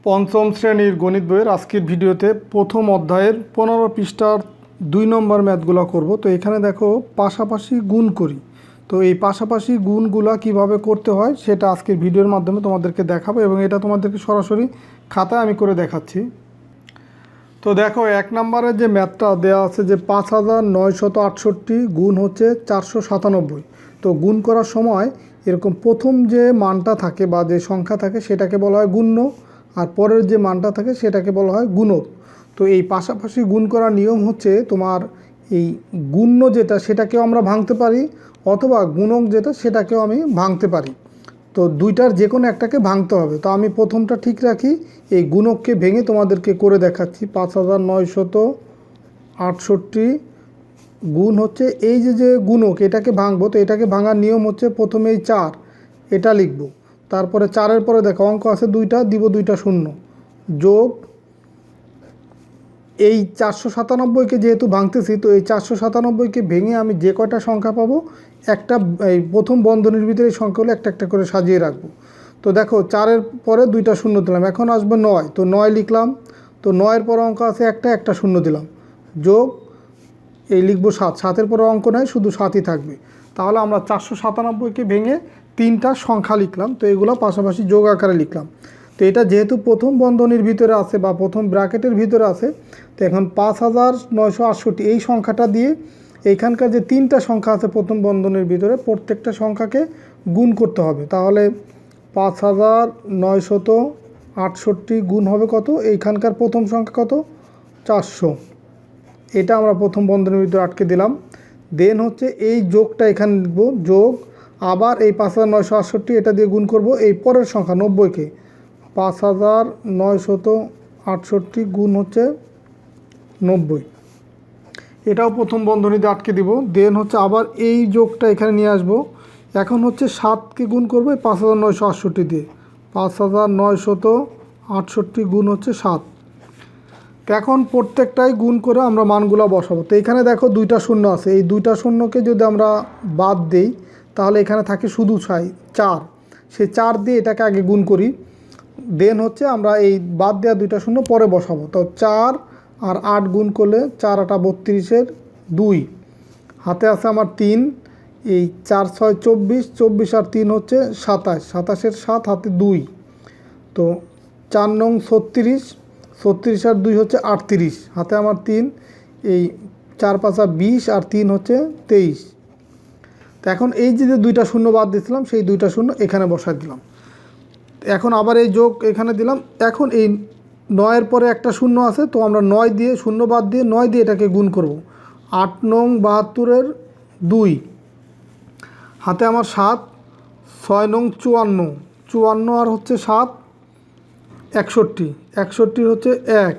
পঞ্চম শ্রেণীর গণিত বইয়ের আজকের ভিডিওতে প্রথম অধ্যায়ের 15 পৃষ্ঠার 2 নম্বর ম্যাথগুলো করব। তো এখানে দেখো পাশাপাশি গুণ করি। তো এই পাশাপাশি গুণগুলা কিভাবে করতে হয় সেটা আজকের ভিডিওর মাধ্যমে তোমাদেরকে দেখাবো এবং এটা তোমাদেরকে সরাসরি খাতায় আমি করে দেখাচ্ছি। তো দেখো 1 নম্বরের যে ম্যাথটা দেওয়া আছে যে 5968 গুণ হচ্ছে 497। তো গুণ করার সময় এরকম প্রথম যে মানটা থাকে বা যে সংখ্যা থাকে সেটাকে বলা হয় গুণ্য, আর পরের যে মানটা থাকে সেটাকে বলা হয় গুণক। তো এই পাশাপাশি গুণ করার নিয়ম হচ্ছে তোমার এই গুণ্য যেটা সেটাকেও আমরা ভাঙতে পারি, অথবা গুণক যেটা সেটাকেও আমি ভাঙতে পারি। তো দুইটার যে কোনো একটাকে ভাঙতে হবে। তো আমি প্রথমটা ঠিক রাখি, এই গুণককে ভেঙে তোমাদেরকে করে দেখাচ্ছি। 5968 গুণ হচ্ছে এই যে গুণক, এটাকে ভাঙবো। তো এটাকে ভাঙার নিয়ম হচ্ছে প্রথমে এই 4 এটা লিখব, তারপরে 4-এর পরে দেখো অঙ্ক আছে দুইটা, দিব দুইটা শূন্য, যোগ এই 497কে যেহেতু ভাঙতেছি, তো এই 497কে ভেঙে আমি যে কয়টা সংখ্যা পাবো একটা এই প্রথম বন্ধনীর ভিতরে এই সংখ্যাগুলো একটা একটা করে সাজিয়ে রাখবো। তো দেখো 4-এর পরে দুইটা শূন্য দিলাম, এখন আসবে 9, তো 9 লিখলাম। তো 9-এর পরে অঙ্ক আছে একটা শূন্য দিলাম, যোগ এই লিখবো 7, 7-এর পরে অঙ্ক নাই, শুধু 7ই থাকবে। তাহলে আমরা 497কে ভেঙে 3টা সংখ্যা লিখলাম। তো এগুলো পাশাপাশি যোগ আকারে লিখলাম। তো এটা যেহেতু প্রথম বন্ধনীর ভিতরে আছে বা প্রথম ব্র্যাকেটের ভিতরে আছে, তো এখন 5968 এই সংখ্যাটা দিয়ে এইখানকার যে 3টা সংখ্যা আছে প্রথম বন্ধনীর ভিতরে প্রত্যেকটা সংখ্যাকে গুণ করতে হবে। তাহলে 5968 গুণ হবে কত, এইখানকার প্রথম সংখ্যা কত, 400। এটা আমরা প্রথম বন্ধনীর ভিতরে আটকে দিলাম। দেন হচ্ছে এই যোগটা এখানে লিখব, যোগ আবার এই 5968 এটা দিয়ে গুণ করব এই পরের সংখ্যা 90কে। 5968 গুণ হচ্ছে 90, এটাও প্রথম বন্ধনীতে আটকে দিব। দেন হচ্ছে আবার এই যোগটা এখানে নিয়ে আসব। এখন হচ্ছে 7কে গুণ করবো এই 5968 দিয়ে। 5968 গুণ হচ্ছে 7। তো এখন প্রত্যেকটাই গুণ করে আমরা মানগুলো বসাবো। তো এখানে দেখো দুইটা শূন্য আছে, এই দুইটা শূন্যকে যদি আমরা বাদ দেই তাহলে এখানে থাকে শুধু 4। সেই 4 দিয়ে এটাকে আগে গুণ করি, দেন হচ্ছে আমরা এই বাদ দেওয়া দুইটা শূন্য পরে বসাবো। তো 4 আর 8 গুণ করলে 4 8 32-এর 2, হাতে আছে আমার 3, এই 4 6 24, 24 আর 3 হচ্ছে 27, 27-এর 7 হাতে 2। তো 4 নং 36, 36 আর 2 হচ্ছে 38, হাতে আমার 3, এই 4 5 20 আর 3 হচ্ছে 23। তো এখন এই যে দুইটা শূন্য বাদ দিয়েছিলাম সেই দুইটা শূন্য এখানে বসাই দিলাম। এখন আবার এই যোগ এখানে দিলাম। এখন এই 9-এর পরে একটা শূন্য আছে, তো আমরা 9 দিয়ে শূন্য বাদ দিয়ে 9 দিয়ে এটাকে গুণ করব। 8 নং 72-এর 2, হাতে আমার 7, 6 নং 54, 54 আর হচ্ছে 7 61, 61 হচ্ছে 1,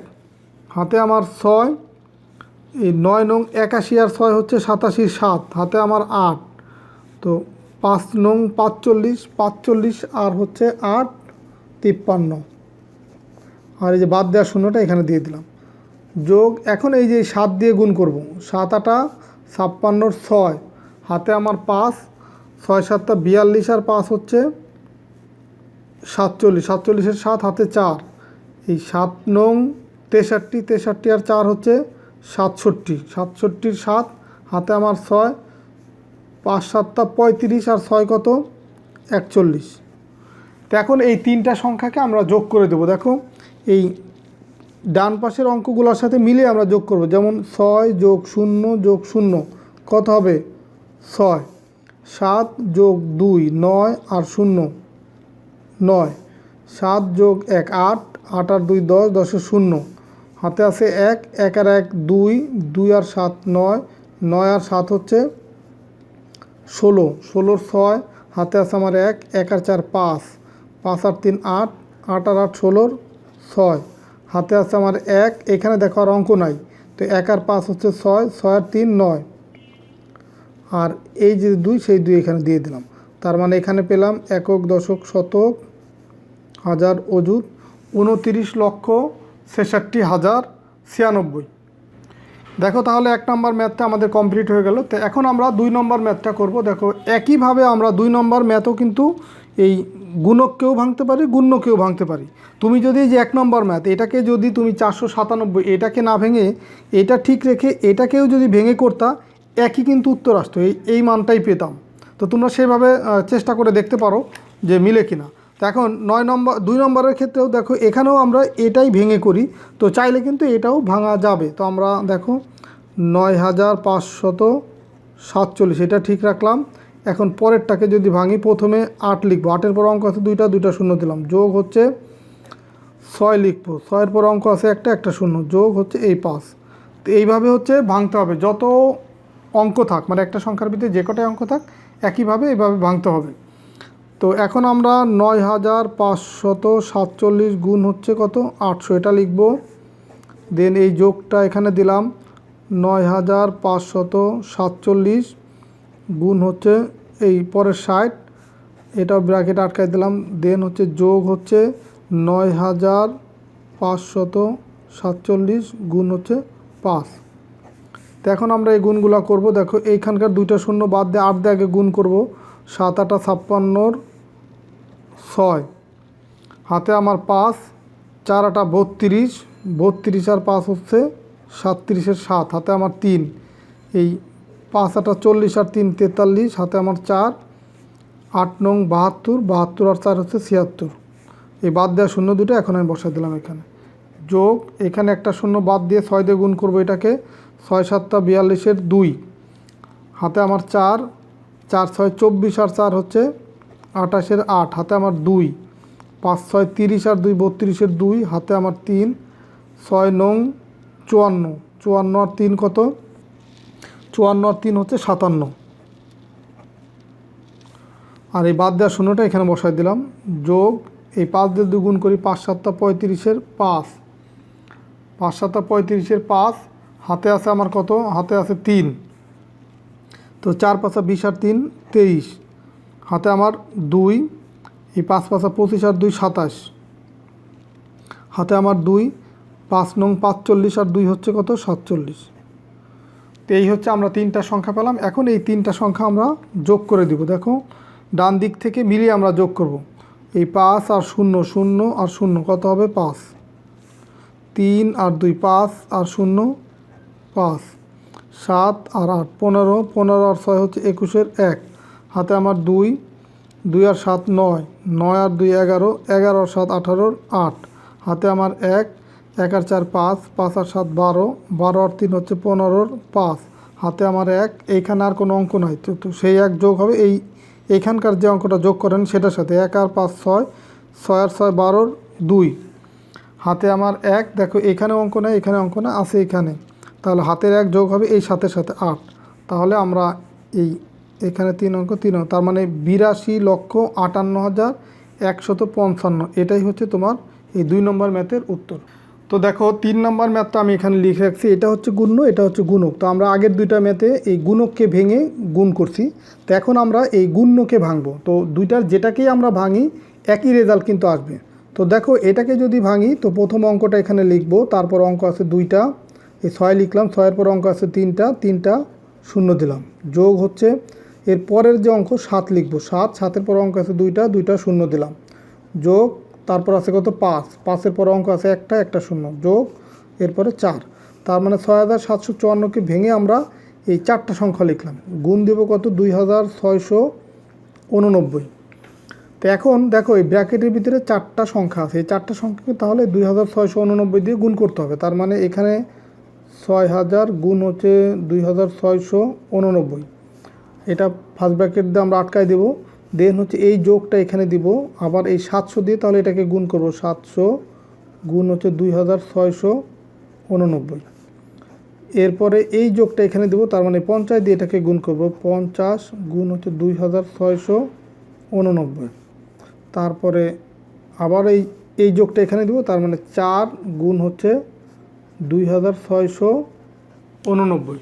হাতে আমার 6, এই 9 নং 81 আর 6 হচ্ছে 87, 7 হাতে আমার 8। তো 5 নং 45, 45 আর হচ্ছে 8 53, আর এই যে বাদ দেওয়ার শূন্যটা এখানে দিয়ে দিলাম, যোগ এখন এই যে 7 দিয়ে গুণ করব। 7 8 56, 6 হাতে আমার 5, 6 7 42 আর 5 হচ্ছে 47, 47-এর 7 হাতে 4, এই 7 নং 63, 63 আর 4 হচ্ছে 67, 67-এর 7 হাতে আমার 6, 5 7 35 আর 6 কত 41। তো এখন এই 3টা সংখ্যাকে আমরা যোগ করে দেব। দেখো এই ডান পাশের অঙ্কগুলোর সাথে মিলে আমরা যোগ করব, যেমন 6 যোগ 0 যোগ 0 কত হবে 6, 7 যোগ 2 9 আর 0 9, 7 যোগ 1 8, 8 আর 2 10, 10-এর 0 হাতে আছে 1, 1 আর 1 2, 2 আর 7 9, 9 আর 7 হচ্ছে 16, 16-এর 6 হাতে আছে আমার 1, 1 আর 4 5, 5 আর 3 8, 8 আর 8 16-এর 6 হাতে আছে আমার 1, এখানে দেখো আর অঙ্ক নাই, তো 1 আর 5 হচ্ছে 6, 6 আর 3 9, আর এই যে 2 সেই 2 এখানে দিয়ে দিলাম। তার মানে এখানে পেলাম একক দশক শতক হাজার অযুত 29,66,096। দেখো তাহলে 1 নম্বর ম্যাথটা আমাদের কমপ্লিট হয়ে গেল। তো এখন আমরা 2 নম্বর ম্যাথটা করব। দেখো একইভাবে আমরা 2 নম্বর ম্যাথও কিন্তু এই গুণককেও ভাঙতে পারি, গুণ্যকেও ভাঙতে পারি। তুমি যদি এই যে 1 নম্বর ম্যাথ, এটাকে যদি তুমি 497 এটাকে না ভেঙে এটা ঠিক রেখে এটাকেও যদি ভেঙে করতা, একই কিন্তু উত্তর আসতো, এই মানটাই পেতাম। তো তোমরা সেভাবে চেষ্টা করে দেখতে পারো যে মিলে কিনা। তো এখন 2 নম্বরের ক্ষেত্রেও দেখো, এখানেও আমরা এটাই ভেঙে করি, তো চাইলে কিন্তু এটাও ভাঙা যাবে। তো আমরা দেখো 9547 এটা ঠিক রাখলাম। এখন পরেরটাকে যদি ভাঙি, প্রথমে 8 লিখবো, 8-এর পর অঙ্ক আছে দুইটা, দুইটা শূন্য দিলাম, যোগ হচ্ছে 6 লিখবো, 6-এর পর অঙ্ক আছে একটা, একটা শূন্য, যোগ হচ্ছে এই 5। তো এইভাবে হচ্ছে ভাঙতে হবে, যত অঙ্ক থাক, মানে একটা সংখ্যার ভিতরে যে কটাই অঙ্ক থাক একইভাবে এইভাবে ভাঙতে হবে। তো এখন আমরা 9547 গুণ হচ্ছে কত, 800, এটা লিখবো। দেন এই যোগটা এখানে দিলাম, 9547 গুণ হচ্ছে এই পরের 60, এটা ব্র্যাকেট আটকাই দিলাম। দেন হচ্ছে যোগ হচ্ছে 9547 গুণ হচ্ছে 5। তো এখন আমরা এই গুণগুলো করব। দেখো এইখানকার দুইটা শূন্য বাদ দিয়ে 8 দিয়ে আগে গুণ করব। 7-8-56 6, হাতে আমার 5, 4-8 32, 32 আর 5 হচ্ছে 37-এর 7, হাতে আমার 3, এই 5-8 40 আর 3 43, হাতে আমার 4, 8 নং 72, 72 আর 4 হচ্ছে 76। এই বাদ দেওয়া শূন্য দুটো এখন আমি বসাই দিলাম এখানে, যোগ এখানে একটা শূন্য বাদ দিয়ে 6 দিয়ে গুণ করবো এটাকে, 6-7 42-এর 2, হাতে আমার 4, 4-6 24 আর 4 হচ্ছে 28-এর 8, হাতে আমার 2, 5-6 30 আর 2 32-এর 2, হাতে আমার 3, 6 নং 54, 54 আর 3 কত, 54 আর 3 হচ্ছে 57। আর এই বাদ দেওয়া শূন্যটা এখানে বসাই দিলাম, যোগ এই 5 দিয়ে 2 গুণ করি, 5-7 35-এর 5, 5-7 35-এর 5, হাতে আছে আমার কত, হাতে আছে 3, তো 4-5 20 আর 3 23, হাতে আমার 2, এই 5-5 25 আর 2 27, হাতে আমার 2, 5 নং 45 আর 2 হচ্ছে কত 47। তো এই হচ্ছে আমরা 3টা সংখ্যা পেলাম। এখন এই 3টা সংখ্যা আমরা যোগ করে দিব। দেখো ডান দিক থেকে মিলিয়ে আমরা যোগ করব। এই 5 আর 0, 0 আর 0 কত হবে 5, 3 আর 2 5 আর 0 5, 7 আর 8 15, 15 আর 6 হচ্ছে 21-এর 1, হাতে আমার 2, 2 আর 7 9, 9 আর 2 11, 11 আর 7 18-এর 8, হাতে আমার 1, 1 আর 4 5, 5 আর 7 12, 12 আর 3 হচ্ছে 15-এর 5, হাতে আমার 1। এইখানে আর কোনো অঙ্ক নাই, তো সেই 1 যোগ হবে এইখানকার যে অঙ্কটা যোগ করেন সেটার সাথে, 1 আর 5 6, 6 আর 6 12-এর 2, হাতে আমার 1। দেখো এখানে অঙ্ক নেই, এখানে অঙ্ক না আছে এখানে, তাহলে হাতের 1 যোগ হবে এই সাথে 8। তাহলে আমরা এখানে 3 অঙ্ক 3 অঙ্ক, তার মানে 82,58,155, এটাই হচ্ছে তোমার এই 2 নম্বর ম্যাথের উত্তর। তো দেখো 3 নম্বর ম্যাথটা আমি এখানে লিখে রাখছি, এটা হচ্ছে গুণ্য, এটা হচ্ছে গুণক। তো আমরা আগের দুইটা ম্যাথে এই গুণককে ভেঙে গুণ করছি, তো এখন আমরা এই গুণ্যকে ভাঙবো। তো দুইটার যেটাকেই আমরা ভাঙি একই রেজাল্ট কিন্তু আসবে। তো দেখো এটাকে যদি ভাঙি, তো প্রথম অঙ্কটা এখানে লিখবো, তারপর অঙ্ক আছে 2টা, এই 6 লিখলাম, 6-এর পর অঙ্ক আছে 3টা, 3টা শূন্য দিলাম, যোগ হচ্ছে এর পরের যে অঙ্ক 7 লিখবো, 7, 7-এর পর অঙ্ক আছে 2টা, 2টা শূন্য দিলাম, যোগ তারপর আছে কত 5, 5-এর পর অঙ্ক আছে একটা, একটা শূন্য, যোগ এরপরে 4। তার মানে 6754-কে ভেঙে আমরা এই 4টা সংখ্যা লিখলাম, গুণ দেব কত 2689। তো এখন দেখো এই ব্র্যাকেটের ভিতরে 4টা সংখ্যা আছে, এই 4টা সংখ্যাকে তাহলে 2689 দিয়ে গুণ করতে হবে। তার মানে এখানে 6000 গুণ হচ্ছে 2689, এটা ফার্স্ট ব্র্যাকেট দিয়ে আমরা আটকাই দেব। দেন হচ্ছে এই যোগটা এখানে দিব, আবার এই 700 দিয়ে তাহলে এটাকে গুণ করব, 700 গুণ হচ্ছে 2689, এরপরে এই যোগটা এখানে দেব, তার মানে 50 দিয়ে এটাকে গুণ করব, 50 গুণ হচ্ছে 2689, তারপরে আবার এই যোগটা এখানে দেব, তার মানে 4 গুণ হচ্ছে 2689।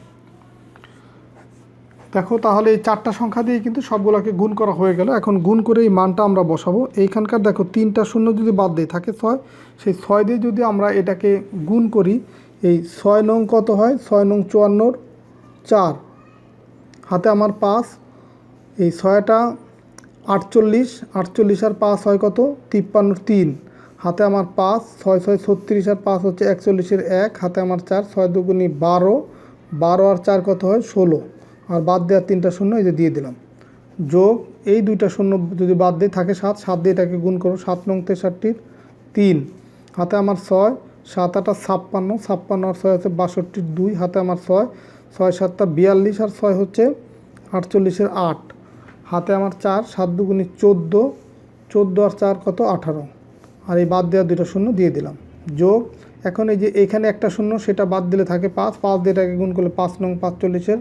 দেখো তাহলে এই 4টা সংখ্যা দিয়ে কিন্তু সবগুলোকে গুণ করা হয়ে গেল। এখন গুণ করে এই মানটা আমরা বসাবো। এইখানকার দেখো 3টা শূন্য যদি বাদ দিয়ে থাকে 6, সেই 6 দিয়ে যদি আমরা এটাকে গুণ করি, এই 6 নং কত হয়, 6 নং 54-এর 4, হাতে আমার 5, এই 6টা 48, 48 আর 5 হয় কত 53, 3 হাতে আমার 5, 6 6 36 আর 5 হচ্ছে 41-এর 1, হাতে আমার 4, 6 দুগুণি 12, 12 আর 4 কত হয় 16, আর বাদ দেওয়ার 3টা শূন্য এই যে দিয়ে দিলাম, যোগ এই 2টা শূন্য যদি বাদ দিয়ে থাকে 7, 7 দিয়ে এটাকে গুণ করো, 7 নং 63, 3 হাতে আমার 6, 7 8 56, 56 আর 6 হচ্ছে 62, 2 হাতে আমার 6, 6 7 42 আর 6 হচ্ছে 48-এর 8, হাতে আমার 4, 7 দুগুণি 14, 14 আর 4 কত 18, আর এই বাদ দেওয়ার 2টা শূন্য দিয়ে দিলাম, যোগ এখন এই যে এখানে একটা শূন্য সেটা বাদ দিলে থাকে 5, 5 দিয়ে এটাকে গুণ করলে 5 নং 45-এর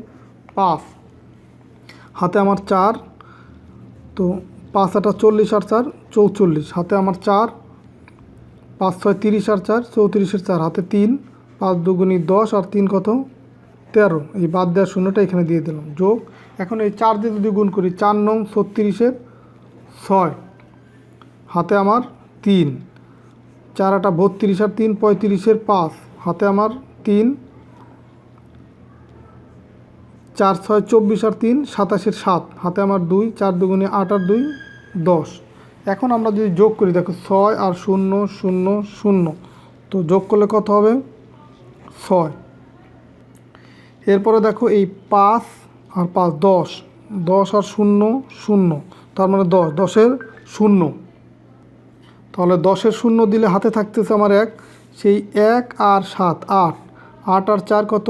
5, হাতে আমার 4, তো 5 8 40 আর 4 44, হাতে আমার 4, 5 6 30 আর 4 34-এর 4, হাতে 3, 5 দুগুণি 10 আর 3 কত 13, এই বাদ দেওয়ার শূন্যটা এখানে দিয়ে দিলাম, যোগ এখন এই 4 দিয়ে যদি গুণ করি 4 নং 36-এর 6, হাতে আমার 3, 4 8 32 আর 3 35-এর 5, হাতে আমার 3, 4 6 24 আর 3 27-এর 7, হাতে আমার 2, 4 দুগুণে 8 আর 2 10, এখন আমরা যদি যোগ করি দেখো 6 আর 0 0 0, তো যোগ করলে কত হবে 6, এরপরে দেখো এই 5 আর 5 10, 10 আর 0 0, তার মানে 10, 10-এর 0, তাহলে 10-এর 0 দিলে হাতে থাকতেছে আমার 1, সেই 1 আর 7 8, 8 আর 4 কত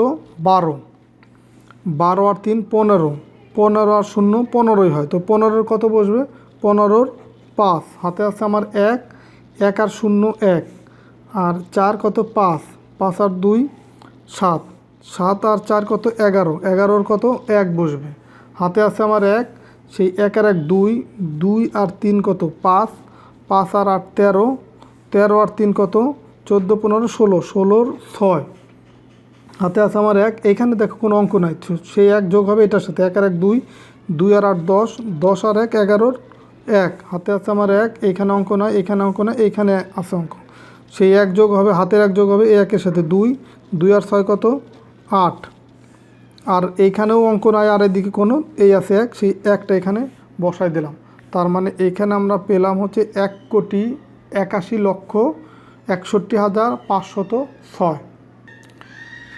12, 12 আর 3 15, 15 আর 0 15ই হয়, তো 15-এর কত বসবে 15-এর 5, হাতে আছে আমার 1, 1 আর 0 1, আর 4 কত 5, 5 আর 2 7, 7 আর 4 কত 11, 11-এর কত 1 বসবে, হাতে আছে আমার 1, সেই 1 আর 1 2, 2 আর 3 কত 5, 5 আর 8 13, 13 আর 3 কত 14 15 16, 16-এর 6, হাতে আছে আমার 1, এইখানে দেখো কোনো অঙ্ক নাই, সেই 1 যোগ হবে এটার সাথে, 1 আর 1 2, 2 আর 8 10, 10 আর 1 11-এর 1, হাতে আছে আমার 1, এইখানে অঙ্ক নাই, এইখানে অঙ্ক নাই, এইখানে আছে অঙ্ক, সেই 1 যোগ হবে, হাতের 1 যোগ হবে এই 1-এর সাথে 2, 2 আর 6 কত 8, আর এইখানেও অঙ্ক নাই, আর এদিকে কোনো এই আছে 1, সেই 1টা এখানে বসাই দিলাম, তার মানে এইখানে আমরা পেলাম হচ্ছে 1,81,61,506।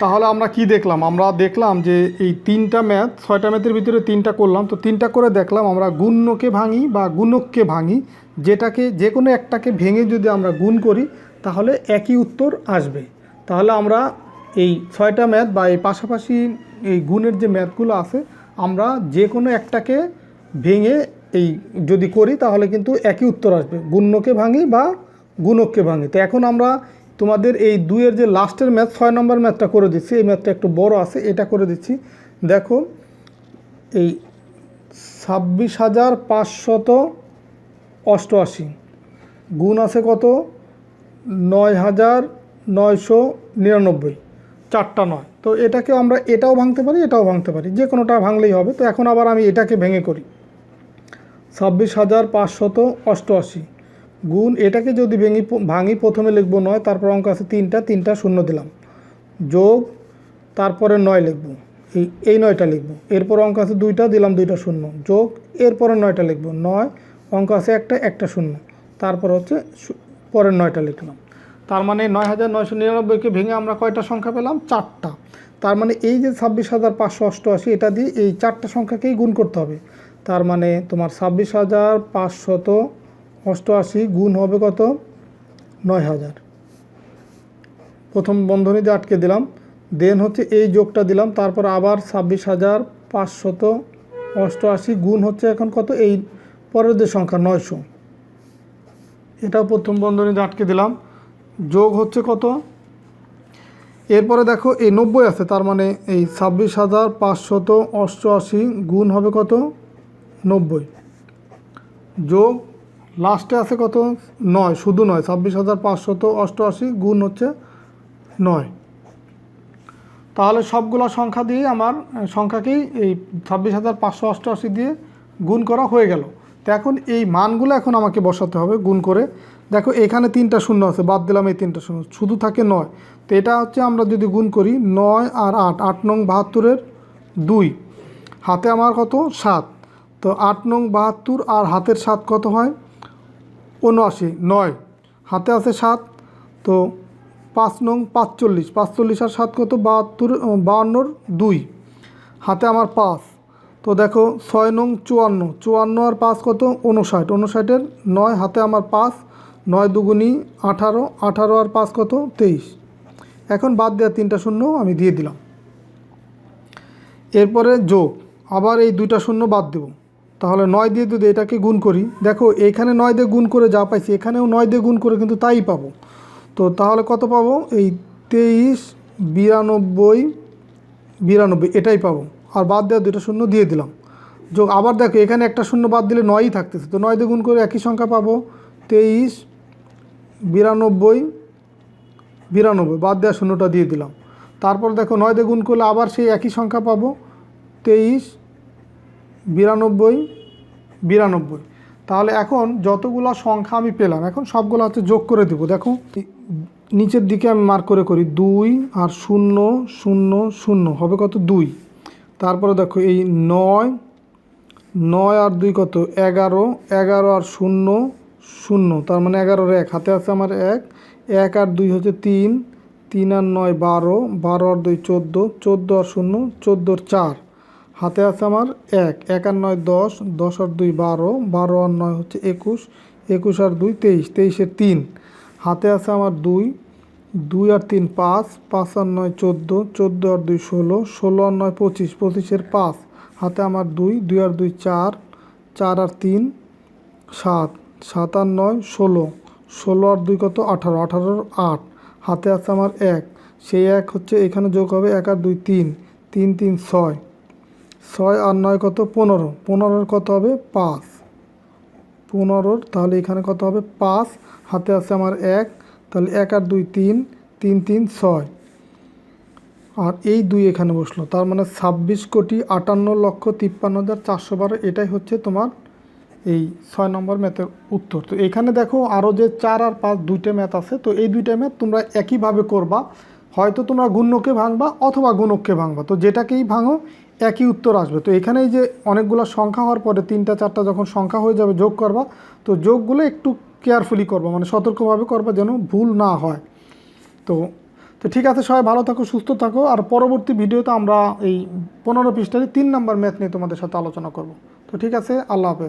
তাহলে আমরা কি দেখলাম, আমরা দেখলাম যে এই 3টা ম্যাথ 6টা ম্যাথের ভিতরে 3টা করলাম, তো 3টা করে দেখলাম আমরা গুণ্যকে ভাঙি বা গুণককে ভাঙি, যেটাকে যে কোনো একটাকে ভেঙে যদি আমরা গুণ করি তাহলে একই উত্তর আসবে। তাহলে আমরা এই 6টা ম্যাথ বা এই পাশাপাশি এই গুণের যে ম্যাথগুলো আছে আমরা যে কোনো একটাকে ভেঙে এই যদি করি তাহলে কিন্তু একই উত্তর আসবে, গুণ্যকে ভাঙি বা গুণককে ভাঙি। তো এখন আমরা তোমাদের এই 2-এর যে লাস্টের ম্যাথ 6 নম্বর ম্যাথটা করে দিচ্ছি, এই ম্যাথটা একটু বড় আছে, এটা করে দিচ্ছি। দেখো এই 26,588 গুণ আছে কত 9,999, 4টা 9, তো এটাকে আমরা এটাও ভাঙতে পারি এটাও ভাঙতে পারি, যে কোনোটা ভাঙলেই হবে। তো এখন আবার আমি এটাকে ভেঙে করি, 26,588 গুণ এটাকে যদি ভাঙি প্রথমে লিখব 9, তারপর অঙ্ক আছে 3টা, 3টা শূন্য দিলাম, যোগ তারপরে 9 লিখব, এই 9টা লিখব, এরপর অঙ্ক আছে 2টা দিলাম 2টা শূন্য, যোগ এরপরে 9টা লিখব, 9 অঙ্ক আছে একটা শূন্য, তারপর হচ্ছে পরের 9টা লিখলাম। তার মানে 9,999কে ভেঙে আমরা কয়টা সংখ্যা পেলাম 4টা। তার মানে এই যে 26,588 এটা দিয়ে এই 4টা সংখ্যাকেই গুণ করতে হবে। তার মানে তোমার 26,588 গুণ হবে কত 9,000, প্রথম বন্ধনী দিয়ে আটকে দিলাম, দেন হচ্ছে এই যোগটা দিলাম, তারপর আবার 26,588 গুণ হচ্ছে এখন কত এই পরের যে সংখ্যা 900, এটাও প্রথম বন্ধনী দিয়ে আটকে দিলাম, যোগ হচ্ছে কত, এরপরে দেখো এই 90 আছে, তার মানে এই 26,588 গুণ হবে কত 90, যোগ লাস্টে আছে কত 9, শুধু 9, 26,588 গুণ হচ্ছে 9। তাহলে সবগুলো সংখ্যা দিয়ে আমার সংখ্যাকেই এই 26,588 দিয়ে গুণ করা হয়ে গেল। তো এখন এই মানগুলো এখন আমাকে বসাতে হবে গুণ করে। দেখো এখানে 3টা শূন্য আছে, বাদ দিলাম এই 3টা শূন্য, শুধু থাকে 9। তো এটা হচ্ছে আমরা যদি গুণ করি 9 আর 8, 8 নং 72-এর 2, হাতে আমার কত 7, তো 8 নং 72 আর হাতের 7 কত হয় 79, 9 হাতে আছে 7, তো 5 নং 45, 45 আর 7 কত 72, 52 2 হাতে আমার 5। তো দেখো 6 নং 54, 54 আর 5 কত 59, 59 9 হাতে আমার 5, 9 দুগুণী 18, 18 আর 5 কত 23। এখন বাদ দেওয়া 3টা শূন্য আমি দিয়ে দিলাম। এরপরে যোগ, আবার এই 2টা শূন্য বাদ দেব, তাহলে 9 দিয়ে যদি এটাকে গুণ করি, দেখো এইখানে 9 দিয়ে গুণ করে যা পাইছি এখানেও 9 দিয়ে গুণ করে কিন্তু তাই পাবো। তো তাহলে কত পাবো এই 23 92 92 এটাই পাবো। আর বাদ দেওয়া 2টা শূন্য দিয়ে দিলাম। যোগ, আবার দেখো এখানে একটা শূন্য বাদ দিলে 9ই থাকতেছে, তো 9 দিয়ে গুণ করে একই সংখ্যা পাবো 23 92 92, বাদ দেওয়া শূন্যটা দিয়ে দিলাম। তারপর দেখো 9 দিয়ে গুণ করলে আবার সেই একই সংখ্যা পাবো 23 92 92। তাহলে এখন যতগুলো সংখ্যা আমি পেলাম এখন সবগুলো হচ্ছে যোগ করে দেবো। দেখো নিচের দিকে আমি মার্ক করে করি 2 আর 0 0 0 হবে কত 2। তারপরে দেখো এই 9 9 আর 2 কত 11, 11 আর 0 0, তার মানে 11 1 হাতে আছে আমার 1, 1 আর 2 হচ্ছে 3, 3 আর 9 12, 12 আর 2 14, 14 আর 0 14 আর 4 হাতে আছে আমার 1, 1 আর 9 10, 10 আর 2 12, 12 আর 9 হচ্ছে 21, 21 আর 2 23, 23 এর 3 হাতে আছে আমার 2, 2 আর 3 5, 5 আর 9 14, 14 আর 2 16, 16 আর 9 25, 25 এর 5 হাতে আমার 2, 2 আর 2 4, 4 আর 3 7, 7 আর 9 16, 16 আর 2 কত 18, 18 আর 8 হাতে আছে আমার 1, সেই 1 হচ্ছে এখানে যোগ হবে 1 আর 2 3, 3 3 6, 6 আর 9 কত 15, 15 কত হবে 5, 15, তাহলে এখানে কত হবে 5 হাতে আছে আমার 1, তাহলে 1 আর 2 3, 3 3 6 আর এই 2 এখানে বসলো, তার মানে 26,58,53,412। এটাই হচ্ছে তোমার এই 6 নম্বর ম্যাথের উত্তর। তো এখানে দেখো আরও যে 4 আর 5 দুইটা ম্যাথ আছে, তো এই দুইটা ম্যাথ তোমরা একইভাবে করবা, হয়তো তোমরা গুণ্যকে ভাঙবা অথবা গুণককে ভাঙবা, তো যেটাকেই ভাঙো একই উত্তর আসবে। তো এখানে এই যে অনেকগুলো সংখ্যা হওয়ার পরে 3টা 4টা যখন সংখ্যা হয়ে যাবে যোগ করবা, তো যোগগুলো একটু কেয়ারফুলি করবা, মানে সতর্কভাবে করবা যেন ভুল না হয়। তো তো ঠিক আছে, সবাই ভালো থাকো সুস্থ থাকো। আর পরবর্তী ভিডিওতে আমরা এই 15 পৃষ্ঠার 3 নম্বর ম্যাথ নিয়ে তোমাদের সাথে আলোচনা করব। তো ঠিক আছে, আল্লাহ হাফেজ।